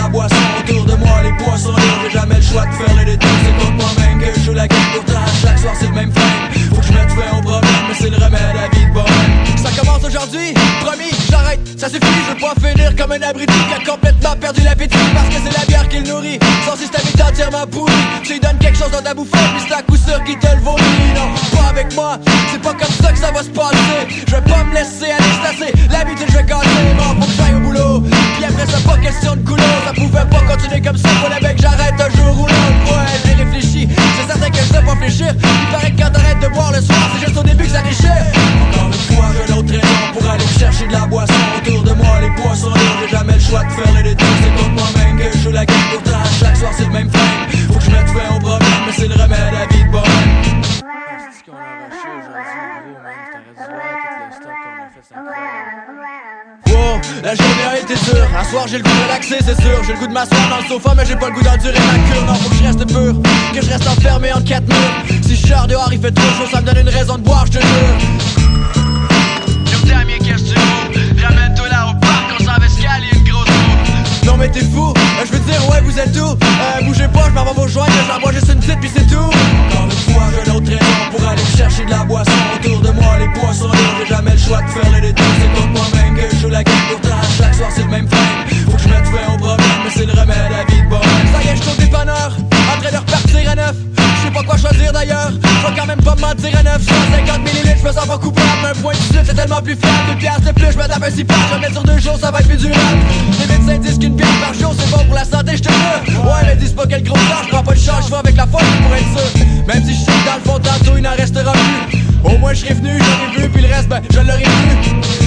boisson autour de moi, les poissons lourds. J'ai jamais le choix de faire les détours. C'est contre moi-même que je joue la game. Pourtant chaque soir c'est le même frame. Faut que je mette fin au problème, mais c'est le remède à la vie de bonhomme. Ça commence aujourd'hui, promis, j'arrête, ça suffit. Je veux pas finir comme un abruti qui a complètement perdu l'appétit. Parce que c'est la bière qui le nourrit. Son système est entièrement pourri. Tu lui donnes quelque chose dans ta bouffe, puis c'est à coup sûr qui te le vomit. Non, pas avec moi, c'est pas comme ça que ça va se passer. Je vais pas me laisser aller, c'est assez. L'habitude je vais casser, bon, faut que j'aille au boulot. Puis après ça, pas question de couleur. Ça pouvait pas continuer comme ça, fallait bien que j'arrête un jour ou l'autre. Ouais, j'ai réfléchi, c'est certain que je sais pas réfléchir. Il paraît que quand t'arrêtes de boire le soir, c'est juste au début que ça déchire. Encore une fois, j'ai une autre raison pour aller me chercher de la boisson autour de moi, les poissons lourds. J'ai jamais le choix de faire les détours. C'est contre moi-même que je joue la game. Pourtant chaque soir c'est le même frame. Faut que je mette fin au problème, mais c'est le remède à la vie de bonhomme. C'est ce qu'on a arraché aujourd'hui, gros, man. T'aurais dû voir tout le stock qu'on a fait, c'est incroyable. Wow, la journée a été dure. À soir j'ai le goût de relaxer, c'est sûr. J'ai le goût de m'asseoir dans le sofa, mais j'ai pas le goût d'endurer ma cure. Non, faut que je reste pur, que je reste enfermé entre quatre murs. Si je sors dehors, il fait trop chaud, ça me donne une raison de boire, je te jure. Dernier qu'est-ce que tu veux? Ramène-toi là au parc, on s'en va escalier une grosse roue. Non mais t'es fou, je veux dire ouais vous êtes où? Bougez pas, je m'en vais vous rejoindre, j'en bois juste une petite puis c'est tout. Encore une fois j'ai une autre raison pour aller me chercher de la boisson autour de moi, les poissons lourds. J'ai jamais le choix de faire les détours. C'est contre moi-même que je joue la game. Pourtant chaque soir c'est le même frame. Faut que je mette fin au problème, mais c'est le remède à la vie de bonhomme. Ça y est, je suis au dépanneur, en train de repartir à neuf. Je sais pas quoi choisir d'ailleurs, je vais quand même pas me mentir à 950 ml, je me sens pas coupable. Un point 18 c'est tellement plus fiable. 2 piastres de plus, je me tape un 6 pack. Je vais mettre sur 2 jours, ça va être plus durable. Les médecins disent qu'une bière par jour c'est bon pour la santé, je te jure. Ouais mais dis pas quel gros temps, je prends pas de charge, je vais avec la force pour être sûr. Même si je sais que dans le fond tantôt il n'en restera plus. Au moins je serai venu, j'en ai vu, puis le reste ben je l'aurais vu.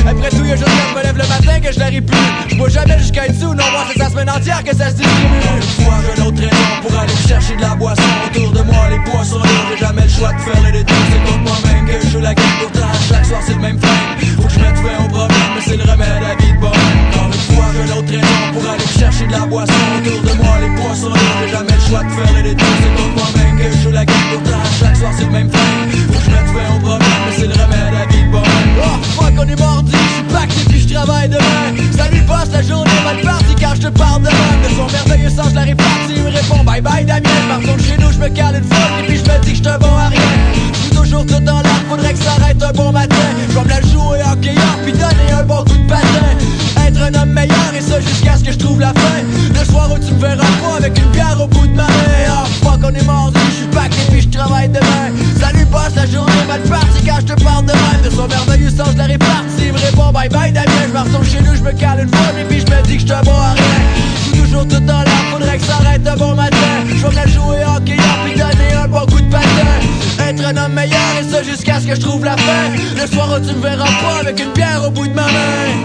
Après tout y'a juste quand je me lève le matin que je l'aurais plus. Je bois jamais jusqu'à être sous, non moi c'est sa semaine entière que ça se distribue. Une fois j'ai une autre raison pour aller me chercher de la boisson autour de moi, les poissons lourds. J'ai jamais le choix de faire les détours. C'est contre moi-même que je joue la game. Pourtant chaque soir c'est le même frame. Faut que je mette fin au problème, mais c'est le remède à la vie de bonhomme. Encore une fois j'ai une autre raison pour aller me chercher de la boisson autour de moi, les poissons lourds. J'ai jamais le choix de faire les détours. C'est contre moi-même que je joue la game. Pourtant chaque soir c'est le même frame. Faut que je mette fin au problème, mais c'est le remède à la vie de bonhomme. Oh fuck on est mardi, je suis pacté puis je travaille demain. Salut boss, la journée mal partie quand je te parle demain. De son merveilleux sens je la répartis. Il me répond bye bye Damien. Partons de chez nous, je me cale une fois et puis je me dis que j'suis un bon à rien. J'suis toujours tout dans l'air, faudrait que ça arrête un bon matin. J'vais me la jouer hockeyeur puis donner un bon coup de patin. Être un homme meilleur et ça jusqu'à ce que je trouve la fin. Le soir où tu me verras pas avec une bière au bout de ma main. Oh fuck on est mardi, je suis pacté puis je travaille demain. Salut boss, la journée mal partie quand je te parle demain. De son merveilleux sens je la répartis. Il me répond bye bye Damien. Je retourne chez nous, je me cale une fois et puis je me dis que j'suis un bon à rien. J'suis toujours tout dans l'air, faudrait que ça arrête un bon matin. J'vais me la jouer hockeyeur puis donner un bon coup de patin. Être un homme meilleur et ça jusqu'à ce que je trouve la fin. Le soir où tu me verras pas avec une bière au bout de ma main.